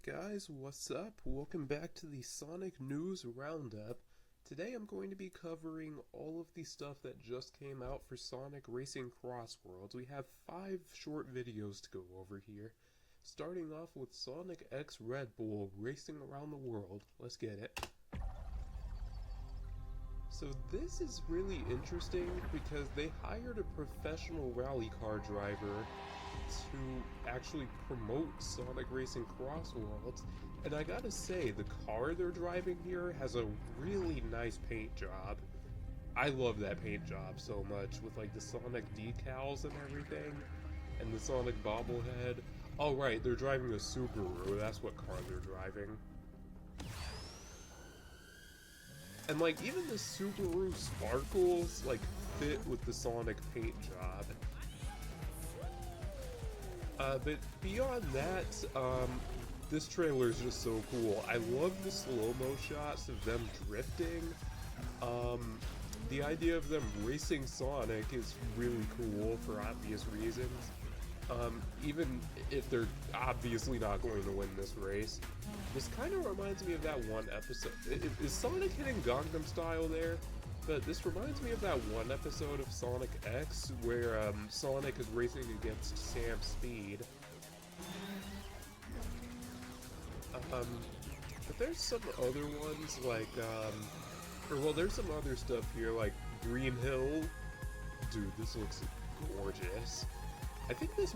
guys, what's up? Welcome back to the Sonic News Roundup. Today I'm going to be covering all of the stuff that just came out for Sonic Racing CrossWorlds. We have 5 short videos to go over here. Starting off with Sonic X Red Bull racing around the world. Let's get it. So this is really interesting because they hired a professional rally car driver to actually promote Sonic Racing CrossWorlds, and I gotta say, the car they're driving here has a really nice paint job. I love that paint job so much, with like the Sonic decals and everything, and the Sonic bobblehead. Oh right, they're driving a Subaru, that's what car they're driving. And like, even the Subaru sparkles like fit with the Sonic paint job. But beyond that, this trailer is just so cool. I love the slow-mo shots of them drifting. The idea of them racing Sonic is really cool for obvious reasons. Even if they're obviously not going to win this race. This kind of reminds me of that one episode. Is Sonic hitting Gangnam Style there? But this reminds me of that one episode of Sonic X where Sonic is racing against Sam Speed. But there's some other ones like, there's some other stuff here like Green Hill. Dude, this looks gorgeous. I think this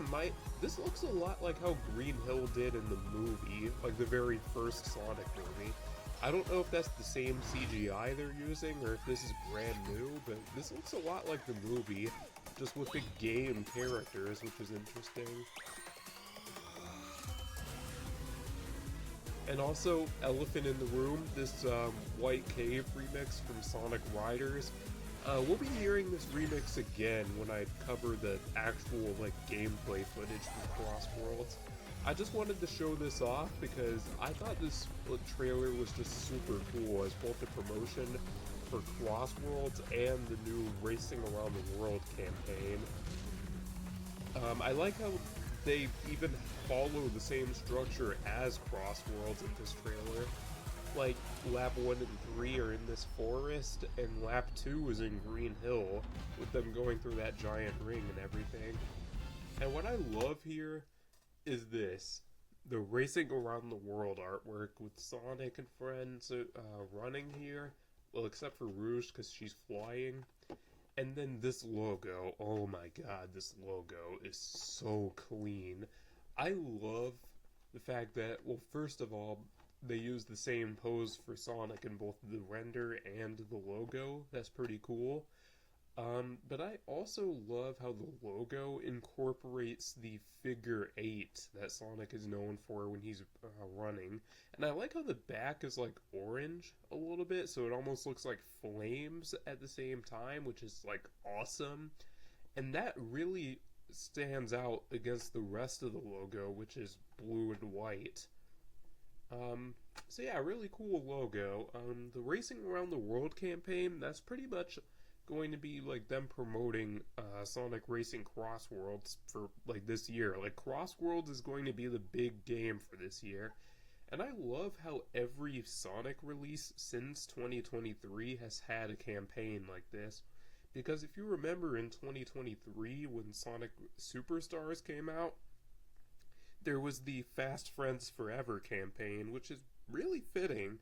looks a lot like how Green Hill did in the movie, like the very first Sonic movie. I don't know if that's the same CGI they're using, or if this is brand new, but this looks a lot like the movie, just with the game characters, which is interesting. And also, Elephant in the Room, this White Cave remix from Sonic Riders. We'll be hearing this remix again when I cover the actual gameplay footage from CrossWorlds. I just wanted to show this off because I thought this trailer was just super cool as both a promotion for CrossWorlds and the new Racing Around the World campaign. I like how they even follow the same structure as CrossWorlds in this trailer. Like, lap 1 and 3 are in this forest, and lap 2 is in Green Hill, with them going through that giant ring and everything. And what I love here is this. The Racing Around the World artwork with Sonic and friends running here. Well, except for Rouge, because she's flying. And then this logo. Oh my god, this logo is so clean. I love the fact that, well, first of all, they use the same pose for Sonic in both the render and the logo. That's pretty cool. But I also love how the logo incorporates the figure 8 that Sonic is known for when he's running. And I like how the back is like orange a little bit, so it almost looks like flames at the same time, which is like awesome. And that really stands out against the rest of the logo, which is blue and white. So yeah, really cool logo. The Racing Around the World campaign, that's pretty much going to be like them promoting Sonic Racing CrossWorlds for like this year. Like, CrossWorlds is going to be the big game for this year. And I love how every Sonic release since 2023 has had a campaign like this. Because if you remember in 2023 when Sonic Superstars came out, there was the Fast Friends Forever campaign, which is really fitting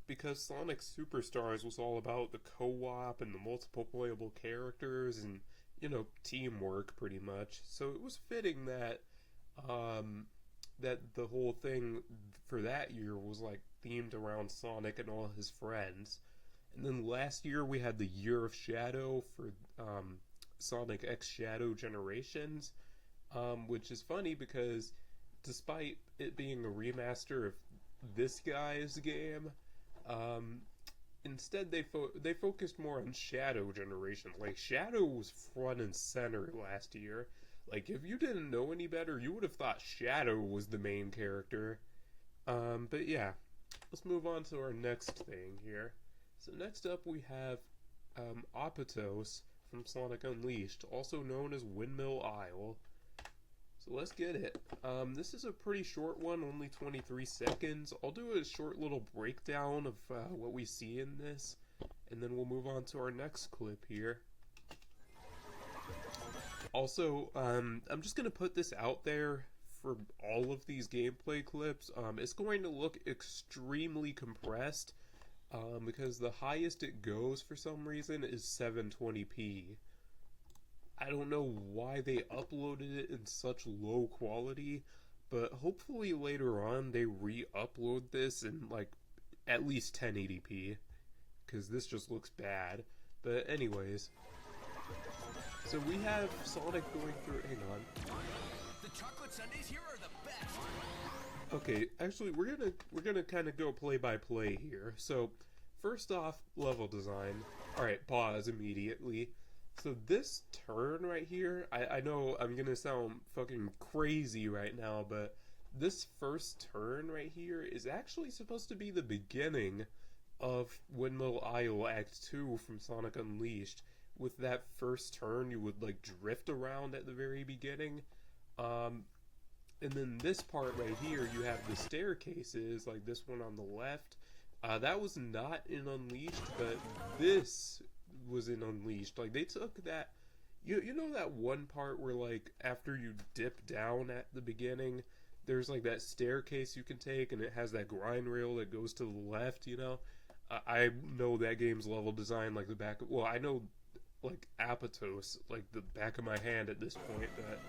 because Sonic Superstars was all about the co-op and the multiple playable characters and, you know, teamwork pretty much. So it was fitting that that the whole thing for that year was like themed around Sonic and all his friends. And then last year we had the Year of Shadow for Sonic X Shadow Generations, which is funny because despite it being a remaster of this guy's game, instead they focused more on Shadow Generation. Like, Shadow was front and center last year. Like, if you didn't know any better, you would have thought Shadow was the main character. But yeah, let's move on to our next thing here. So next up we have Apotos from Sonic Unleashed, also known as Windmill Isle. So let's get it. This is a pretty short one, only 23 seconds. I'll do a short little breakdown of what we see in this, and then we'll move on to our next clip here. Also, I'm just going to put this out there for all of these gameplay clips. It's going to look extremely compressed because the highest it goes for some reason is 720p. I don't know why they uploaded it in such low quality, but hopefully later on they re-upload this in like at least 1080p, because this just looks bad. But anyways, so we have Sonic going through. Hang on. The chocolate sundaes here are the best. Okay, actually, we're gonna kind of go play by play here. So, first off, level design. All right, pause immediately. So this turn right here, I know I'm gonna sound fucking crazy right now, but this first turn right here is actually supposed to be the beginning of Windmill Isle Act 2 from Sonic Unleashed. With that first turn, you would like drift around at the very beginning. And then this part right here, you have the staircases, like this one on the left. That was not in Unleashed, but this was in Unleashed. Like, they took that, you know that one part where, like, after you dip down at the beginning, there's, like, that staircase you can take, and it has that grind rail that goes to the left, you know? I know that game's level design like the back of, well, I know, like, Apatos, like, the back of my hand at this point, but,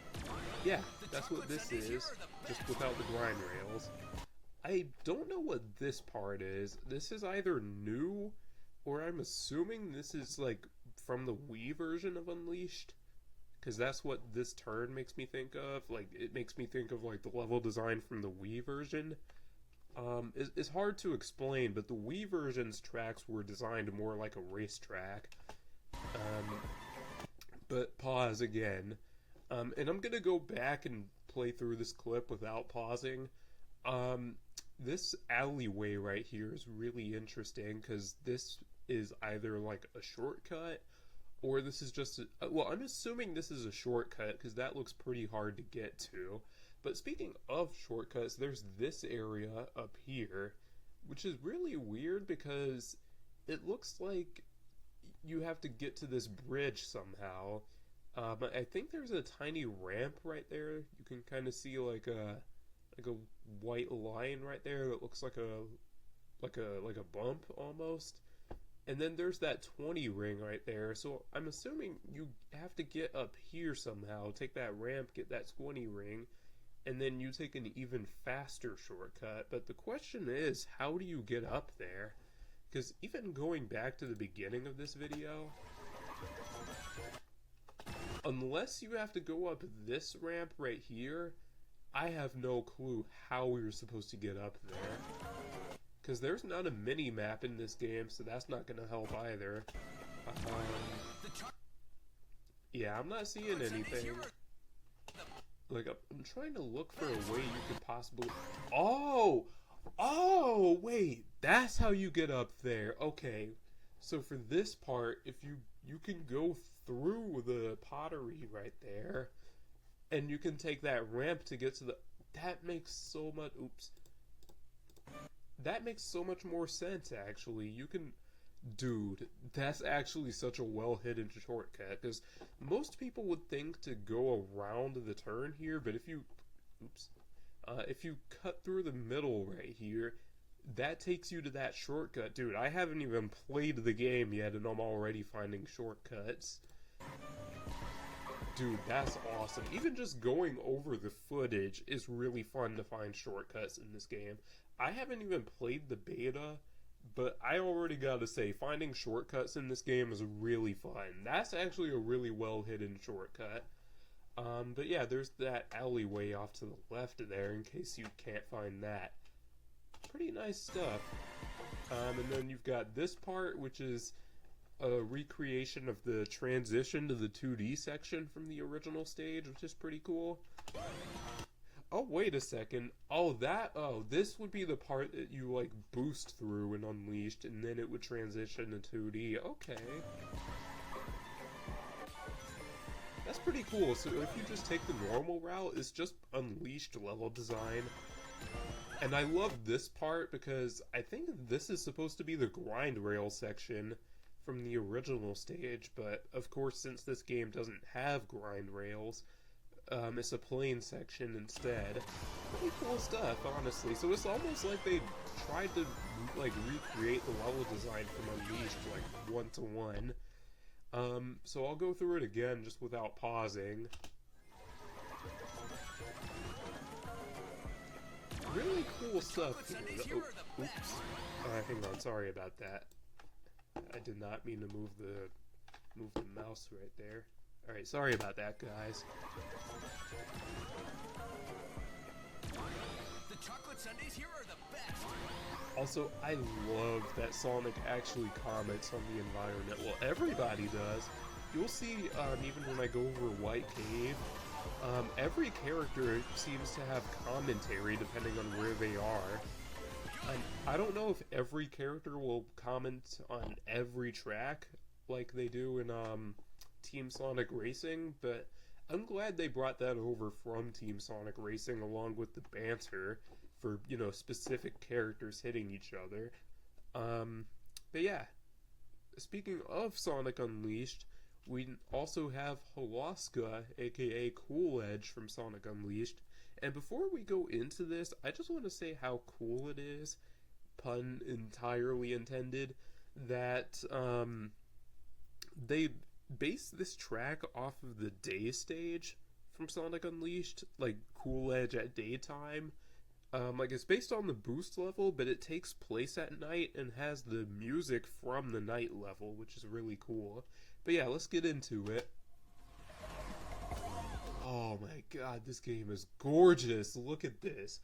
yeah, that's what this is, just without the grind rails. I don't know what this part is. This is either new, or I'm assuming this is, like, from the Wii version of Unleashed, because that's what this turn makes me think of. Like, it makes me think of, like, the level design from the Wii version. It's hard to explain, but the Wii version's tracks were designed more like a racetrack. But pause again. And I'm gonna go back and play through this clip without pausing. This alleyway right here is really interesting, because this is either like a shortcut, or this is just well, I'm assuming this is a shortcut, because that looks pretty hard to get to. But speaking of shortcuts, there's this area up here, which is really weird, because it looks like you have to get to this bridge somehow. I think there's a tiny ramp right there. You can kind of see like a white line right there that looks like a bump almost. And then there's that 20 ring right there. So I'm assuming you have to get up here somehow, take that ramp, get that 20 ring, and then you take an even faster shortcut. But the question is, how do you get up there? Because even going back to the beginning of this video, unless you have to go up this ramp right here, I have no clue how we were supposed to get up there. Because there's not a mini-map in this game, so that's not going to help either. Yeah, I'm not seeing anything. Like, I'm trying to look for a way you could possibly... Oh! Oh, wait! That's how you get up there. Okay. So for this part, if you can go through the pottery right there, and you can take that ramp to get to the... That makes so much... Oops. That makes so much more sense, actually. You can... Dude, that's actually such a well-hidden shortcut, because most people would think to go around the turn here, but if you... Oops. If you cut through the middle right here, that takes you to that shortcut. Dude, I haven't even played the game yet, and I'm already finding shortcuts. Dude, that's awesome. Even just going over the footage is really fun to find shortcuts in this game. I haven't even played the beta, but I already gotta say, finding shortcuts in this game is really fun. That's actually a really well-hidden shortcut. But yeah, there's that alleyway off to the left there, in case you can't find that. Pretty nice stuff. And then you've got this part, which is a recreation of the transition to the 2D section from the original stage, which is pretty cool. Oh, wait a second. Oh, this would be the part that you, like, boost through in Unleashed, and then it would transition to 2D. Okay. That's pretty cool. So if you just take the normal route, it's just unleashed level design. And I love this part because I think this is supposed to be the grind rail section from the original stage, but of course since this game doesn't have grind rails, it's a plain section instead. Pretty cool stuff, honestly. So it's almost like they tried to like recreate the level design from Unleashed like one-to-one. So I'll go through it again just without pausing. Really cool stuff here. Oh, oops. Hang on, sorry about that. I did not mean to move the mouse right there. Alright, sorry about that, guys. The chocolate sundaes here are the best. Also, I love that Sonic actually comments on the environment. Well, everybody does. You'll see, even when I go over White Cave, every character seems to have commentary depending on where they are. I don't know if every character will comment on every track like they do in Team Sonic Racing, but I'm glad they brought that over from Team Sonic Racing along with the banter for, you know, specific characters hitting each other. But yeah, speaking of Sonic Unleashed, we also have Holoska, aka Cool Edge from Sonic Unleashed. And before we go into this, I just want to say how cool it is, pun entirely intended, that they based this track off of the day stage from Sonic Unleashed, like Cool Edge at daytime. Like it's based on the boost level, but it takes place at night and has the music from the night level, which is really cool. But yeah, let's get into it. Oh my god, this game is gorgeous. Look at this.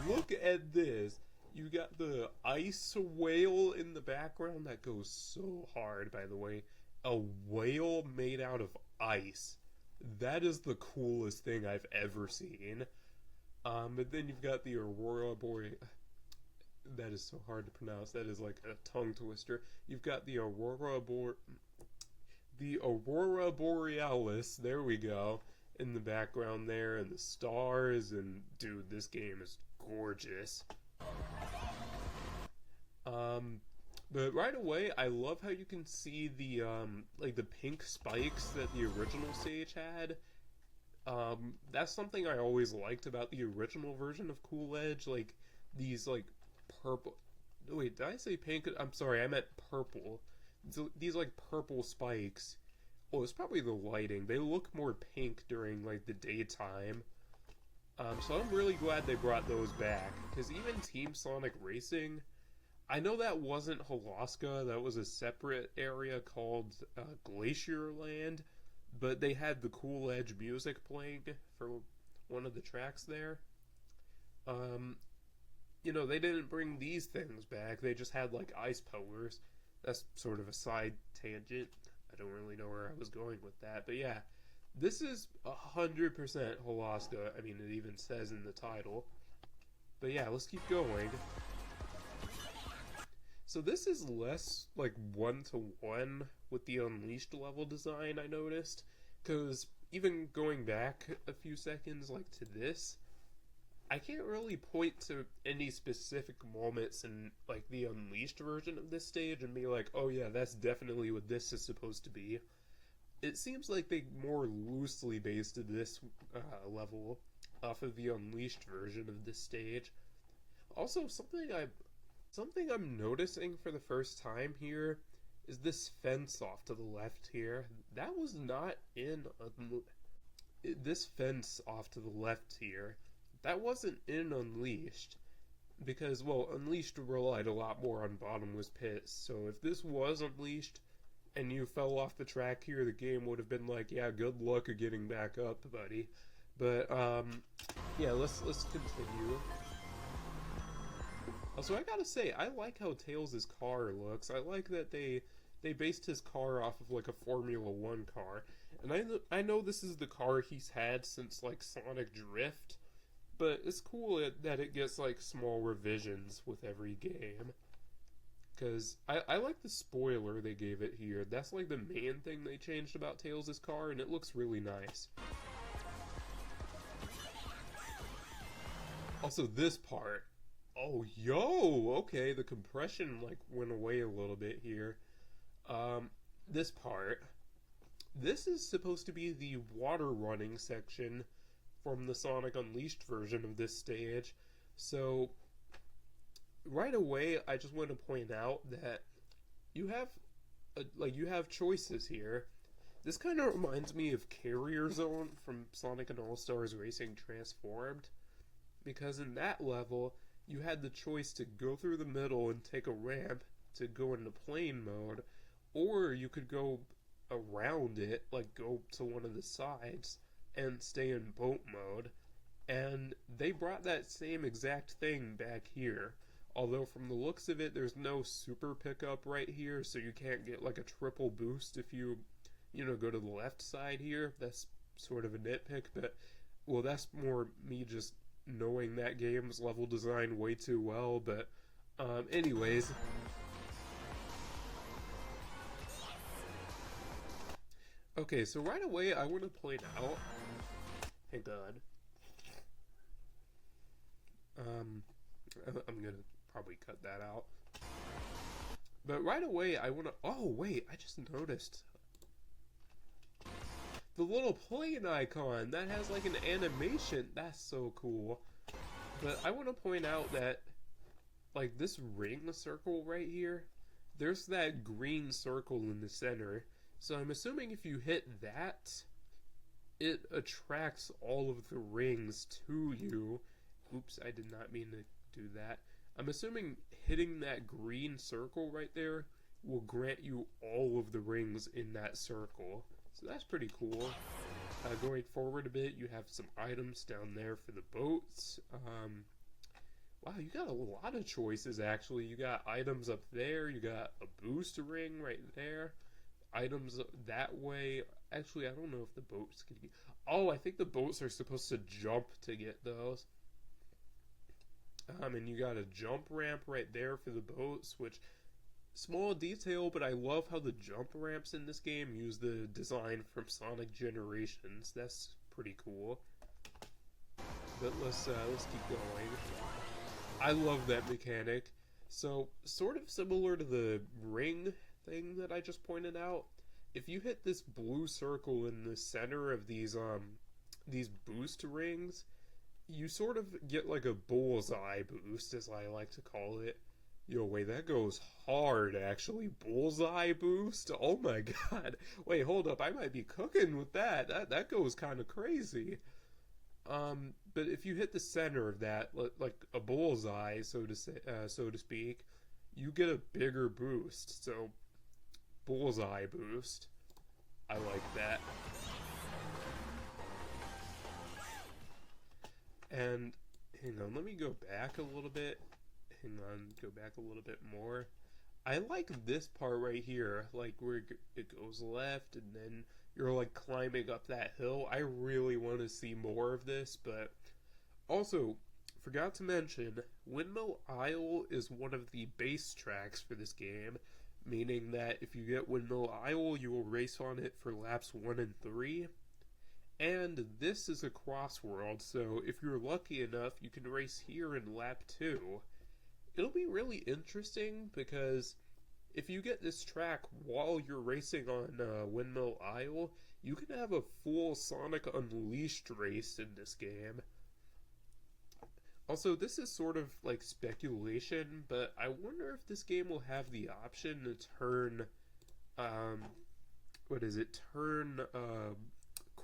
Look at this. You got the ice whale in the background that goes so hard, by the way. A whale made out of ice. That is the coolest thing I've ever seen. But then you've got the Aurora Borealis. That is so hard to pronounce. That is like a tongue twister. You've got the Aurora Borealis. There we go. In the background there, and the stars, and dude, this game is gorgeous. But right away, I love how you can see the like the pink spikes that the original stage had. That's something I always liked about the original version of Cool Edge, like these like purple. Wait, did I say pink? I'm sorry, I meant purple. These like purple spikes. Well, it's probably the lighting. They look more pink during like the daytime. So I'm really glad they brought those back, because even Team Sonic Racing, I know that wasn't Holoska, that was a separate area called Glacier Land, but they had the Cool Edge music playing for one of the tracks there. You know, they didn't bring these things back, they just had like ice powers. That's sort of a side tangent. I don't really know where I was going with that, but yeah, this is 100% Holoska. I mean, it even says in the title. But yeah, let's keep going. So this is less like one-to-one with the Unleashed level design, I noticed, because even going back a few seconds like to this, I can't really point to any specific moments in like the Unleashed version of this stage and be like, oh yeah, that's definitely what this is supposed to be. It seems like they more loosely based this level off of the Unleashed version of this stage. Also, something I'm noticing for the first time here is this fence off to the left here. That was not in this fence off to the left here. That wasn't in Unleashed, because, well, Unleashed relied a lot more on bottomless pits, so if this was Unleashed, and you fell off the track here, the game would have been like, yeah, good luck at getting back up, buddy. But, yeah, let's continue. Also, I gotta say, I like how Tails' car looks. I like that they based his car off of, like, a Formula 1 car. And I know this is the car he's had since, like, Sonic Drift, but it's cool that it gets, like, small revisions with every game. Because I like the spoiler they gave it here. That's like the main thing they changed about Tails' car, and it looks really nice. Also, this part. Oh, yo! Okay, the compression, like, went away a little bit here. This part. This is supposed to be the water running section from the Sonic Unleashed version of this stage. So, right away, I just want to point out that you have, you have choices here. This kind of reminds me of Carrier Zone from Sonic and All-Stars Racing Transformed, because in that level, you had the choice to go through the middle and take a ramp to go into plane mode, or you could go around it, like go to one of the sides and stay in boat mode. And they brought that same exact thing back here. Although from the looks of it, there's no super pickup right here, so you can't get like a triple boost if you go to the left side here. That's sort of a nitpick, but, well, that's more me just knowing that game's level design way too well, but, anyways. Okay, so right away, I want to point out, hang on. I'm gonna probably cut that out. But right away, I want to... Oh, wait, I just noticed. The little plane icon, that has like an animation. That's so cool. But I want to point out that, like, this ring circle right here, there's that green circle in the center. So I'm assuming if you hit that, it attracts all of the rings to you. Oops, I did not mean to do that. I'm assuming hitting that green circle right there will grant you all of the rings in that circle. So that's pretty cool. Going forward a bit, you have some items down there for the boats. Wow, you got a lot of choices actually. You got items up there, you got a boost ring right there. Items that way. Actually, I don't know if the boats can get... Oh, I think the boats are supposed to jump to get those. And you got a jump ramp right there for the boats, which, small detail, but I love how the jump ramps in this game use the design from Sonic Generations. That's pretty cool. But let's keep going. I love that mechanic. So, sort of similar to the ring thing that I just pointed out, if you hit this blue circle in the center of these boost rings, you sort of get like a bullseye boost, as I like to call it. Yo, wait, that goes hard, actually. Bullseye boost? Oh my god. Wait, hold up, I might be cooking with that. That goes kind of crazy. But if you hit the center of that, like a bullseye, so to speak, you get a bigger boost. So, bullseye boost. I like that. And, hang on, let me go back a little bit. Go back a little bit more. I like this part right here, like where it goes left and then you're like climbing up that hill. I really want to see more of this, but also, forgot to mention, Windmill Isle is one of the base tracks for this game, meaning that if you get Windmill Isle, you will race on it for laps 1 and 3. And this is a CrossWorlds, so if you're lucky enough, you can race here in lap 2. It'll be really interesting because if you get this track while you're racing on Windmill Isle, you can have a full Sonic Unleashed race in this game. Also, this is sort of like speculation, but I wonder if this game will have the option to turn, turn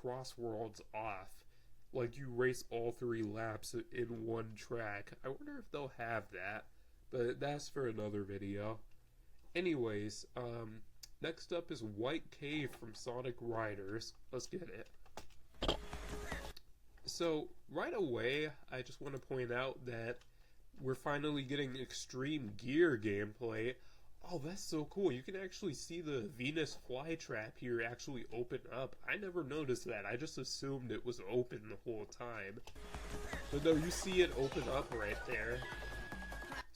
CrossWorlds off. Like you race all 3 laps in one track. I wonder if they'll have that, but that's for another video. Anyways, next up is White Cave from Sonic Riders. Let's get it. So, right away, I just want to point out that we're finally getting Extreme Gear gameplay. Oh, that's so cool. You can actually see the Venus flytrap here actually open up. I never noticed that. I just assumed it was open the whole time. But no, you see it open up right there.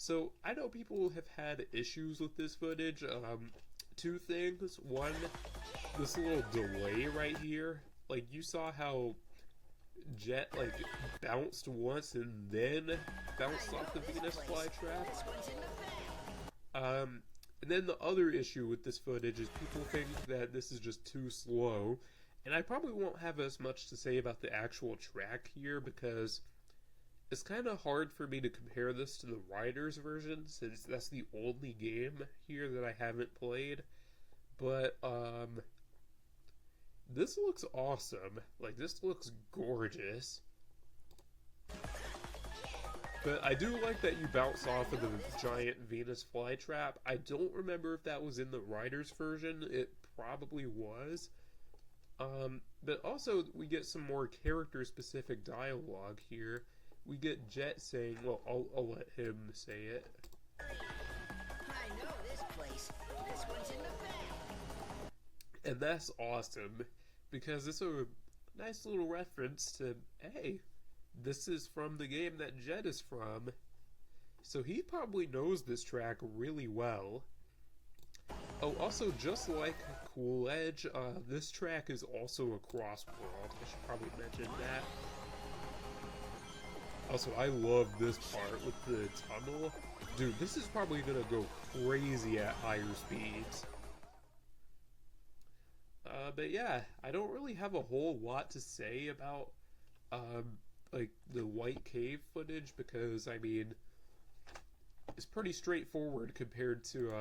So I know people have had issues with this footage. Two things. One, this little delay right here. Like, you saw how Jet, like, bounced once and then bounced off the Venus flytrap. And then the other issue with this footage is people think that this is just too slow. And I probably won't have as much to say about the actual track here because it's kind of hard for me to compare this to the Riders version since that's the only game here that I haven't played. But, this looks awesome. Like, this looks gorgeous. But I do like that you bounce off of the giant Venus flytrap. I don't remember if that was in the Riders version. It probably was. But also, we get some more character-specific dialogue here. We get Jet saying, well, I'll let him say it. I know this place. This one's in the back. And that's awesome, because it's a nice little reference to, hey, this is from the game that Jet is from. So he probably knows this track really well. Oh, also, just like Cool Edge, this track is also a CrossWorlds. I should probably mention that. Also, I love this part with the tunnel. Dude, this is probably gonna go crazy at higher speeds. But yeah, I don't really have a whole lot to say about, like, the White Cave footage, because, I mean, it's pretty straightforward compared to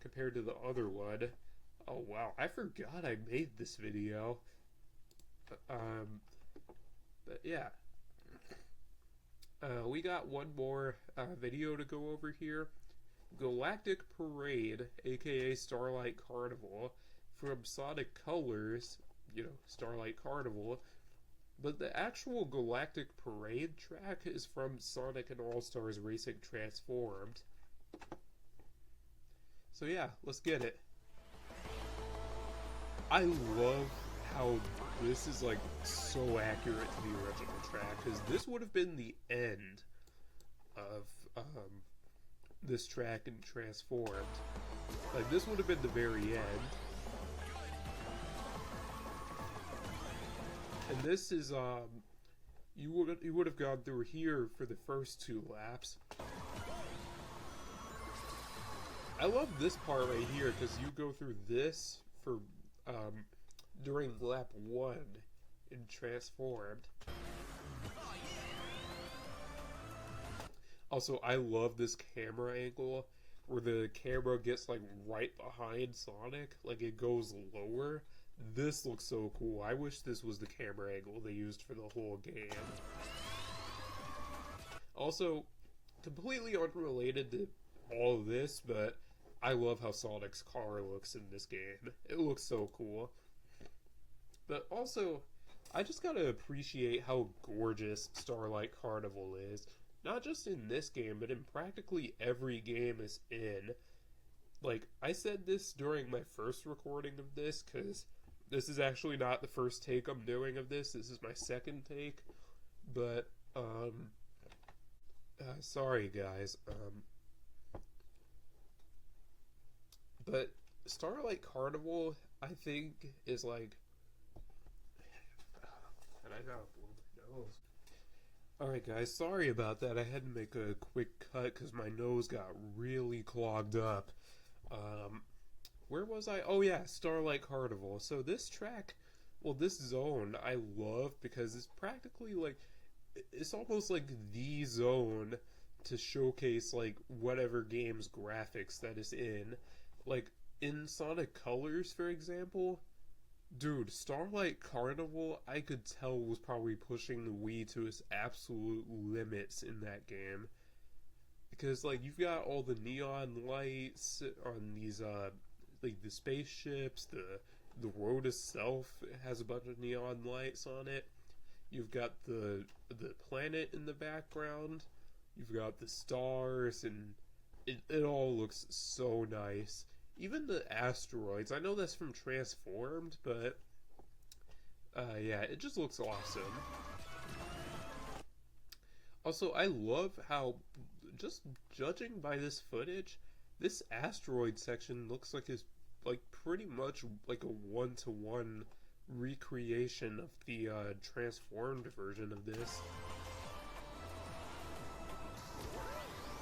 the other one. Oh wow, I forgot I made this video. But yeah. We got one more video to go over here. Galactic Parade, aka Starlight Carnival, from Sonic Colors, you know, Starlight Carnival. But the actual Galactic Parade track is from Sonic and All-Stars Racing Transformed. So yeah, let's get it. I love how this is like so accurate to the original track, because this would have been the end of this track in Transformed. Like, this would have been the very end. And this is you would have gone through here for the first 2 laps. I love this part right here because you go through this for during lap 1 in Transformed. Also, I love this camera angle where the camera gets like right behind Sonic, like it goes lower. This looks so cool. I wish this was the camera angle they used for the whole game. Also, completely unrelated to all of this, but I love how Sonic's car looks in this game. It looks so cool. But also, I just gotta appreciate how gorgeous Starlight Carnival is. Not just in this game, but in practically every game it's in. Like, I said this during my first recording of this, because this is actually not the first take I'm doing of this. This is my second take. But, sorry guys. But Starlight Carnival, I think, is like... And I gotta blow my nose. Alright guys, sorry about that. I had to make a quick cut because my nose got really clogged up. Where was I? Oh yeah, Starlight Carnival. So this track, well, this zone I love because it's practically like, it's almost like the zone to showcase like whatever game's graphics that is in. Like in Sonic Colors, for example, dude, Starlight Carnival, I could tell was probably pushing the Wii to its absolute limits in that game. Because like you've got all the neon lights on these like the spaceships, the road itself has a bunch of neon lights on it. You've got the planet in the background. You've got the stars, and it all looks so nice. Even the asteroids. I know that's from Transformed, but yeah, it just looks awesome. Also, I love how just judging by this footage, this asteroid section looks like it's like pretty much like a one-to-one recreation of the transformed version of this.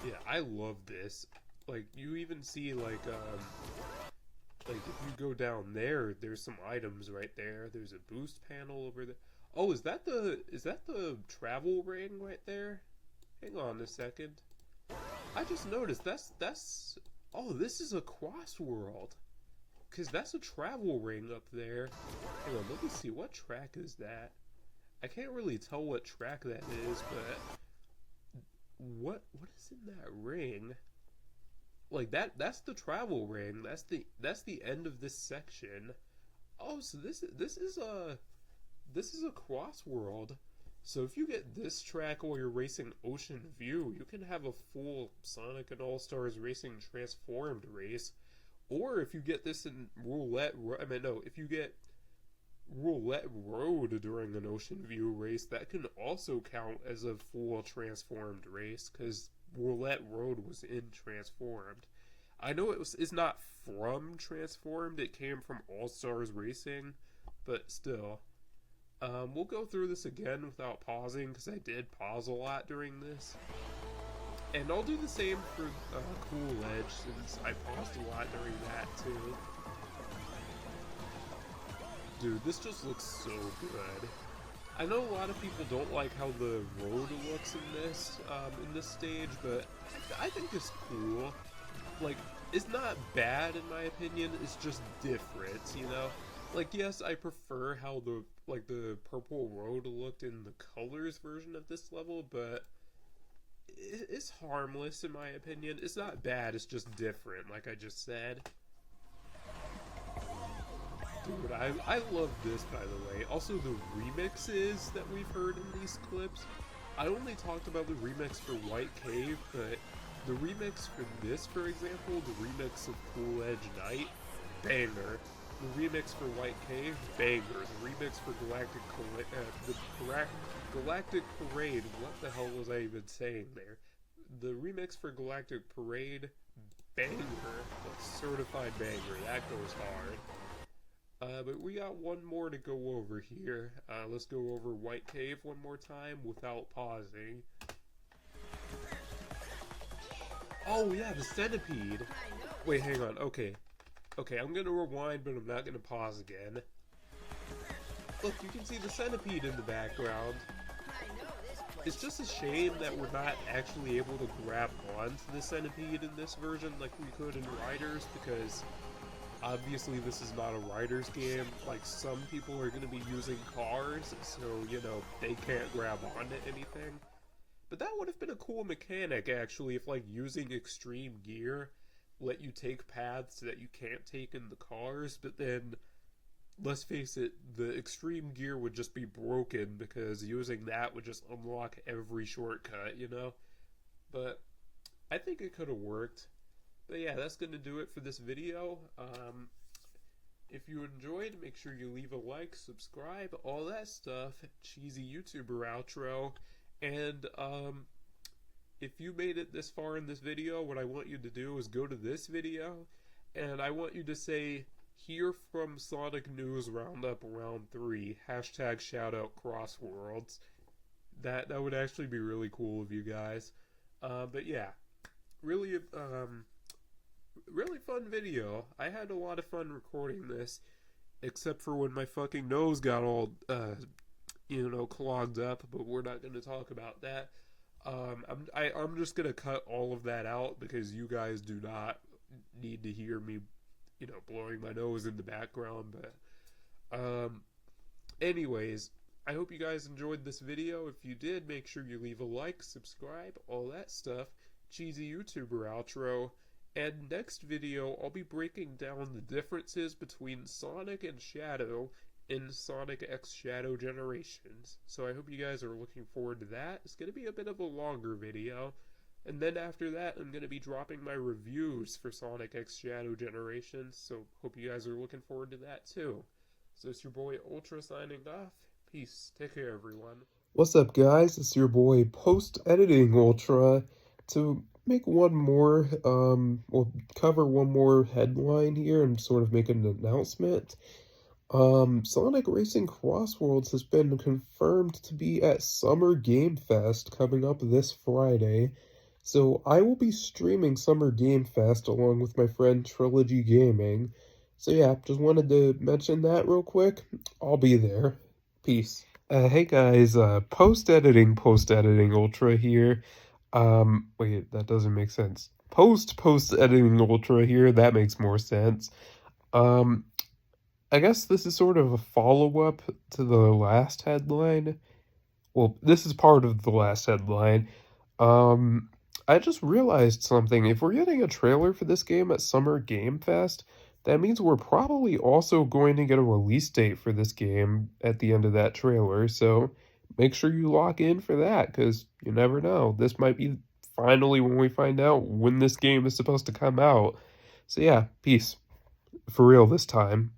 Yeah, I love this. Like, you even see like if you go down there, there's some items right there. There's a boost panel over there. Oh, is that the travel ring right there? Hang on a second. I just noticed that's oh, this is a CrossWorld. Cause that's a travel ring up there. Hang on, let me see, what track is that? I can't really tell what track that is, but what is in that ring? Like that's the travel ring. That's the end of this section. Oh, so this is a CrossWorld. So if you get this track while you're racing Ocean View, you can have a full Sonic and All-Stars Racing Transformed race. Or if you get this in if you get Roulette Road during an Ocean View race, that can also count as a full Transformed race, because Roulette Road was in Transformed. I know it's not from Transformed, it came from All-Stars Racing, but still. We'll go through this again without pausing, because I did pause a lot during this. And I'll do the same for Cool Edge, since I paused a lot during that too. Dude, this just looks so good. I know a lot of people don't like how the road looks in this stage, but I think it's cool. Like, it's not bad in my opinion, it's just different, you know? Like, yes, I prefer how the purple road looked in the colors version of this level, but it's harmless in my opinion. It's not bad, it's just different, like I just said. Dude, I love this, by the way. Also, the remixes that we've heard in these clips. I only talked about the remix for White Cave, but the remix for this, for example, the remix of Cool Edge Night, banger. The remix for White Cave, banger. The remix for Galactic Parade, what the hell was I even saying there? The remix for Galactic Parade, banger. Like, certified banger. That goes hard. But we got one more to go over here. Let's go over White Cave one more time without pausing. Oh yeah, the centipede. Wait, hang on. Okay, I'm gonna rewind, but I'm not gonna pause again. Look, you can see the centipede in the background. It's just a shame that we're not actually able to grab onto the centipede in this version like we could in Riders, because obviously this is not a Riders game. Like, some people are going to be using cars, so, you know, they can't grab onto anything. But that would have been a cool mechanic, actually, if, like, using extreme gear let you take paths that you can't take in the cars, but then, let's face it, the extreme gear would just be broken, because using that would just unlock every shortcut, you know? But I think it could have worked. But yeah, that's going to do it for this video. If you enjoyed, make sure you leave a like, subscribe, all that stuff. Cheesy YouTuber outro. And if you made it this far in this video, what I want you to do is go to this video, and I want you to say, "Hear from Sonic News Roundup Round 3, hashtag shoutout CrossWorlds." That would actually be really cool of you guys. But yeah, really fun video. I had a lot of fun recording this, except for when my fucking nose got all, clogged up, but we're not going to talk about that. I'm just going to cut all of that out, because you guys do not need to hear me, blowing my nose in the background, but, anyways, I hope you guys enjoyed this video. If you did, make sure you leave a like, subscribe, all that stuff. Cheesy YouTuber outro. And next video, I'll be breaking down the differences between Sonic and Shadow in Sonic X Shadow Generations. So I hope you guys are looking forward to that. It's going to be a bit of a longer video. And then after that, I'm going to be dropping my reviews for Sonic X Shadow Generations. So hope you guys are looking forward to that too. So it's your boy Ultra signing off. Peace. Take care, everyone. What's up, guys? It's your boy Post Editing Ultra. to make one more, we'll cover one more headline here and sort of make an announcement. Sonic Racing CrossWorlds has been confirmed to be at Summer Game Fest coming up this Friday. So I will be streaming Summer Game Fest along with my friend Trilogy Gaming. So yeah, just wanted to mention that real quick. I'll be there. Peace. Hey guys, post editing ultra here. Wait, that doesn't make sense. Post editing ultra here, that makes more sense. Um, I guess this is sort of a follow-up to the last headline. Well, this is part of the last headline. Um, I just realized something. If we're getting a trailer for this game at Summer Game Fest, that means we're probably also going to get a release date for this game at the end of that trailer. So make sure you lock in for that, because you never know. This might be finally when we find out when this game is supposed to come out. So yeah, peace. For real this time.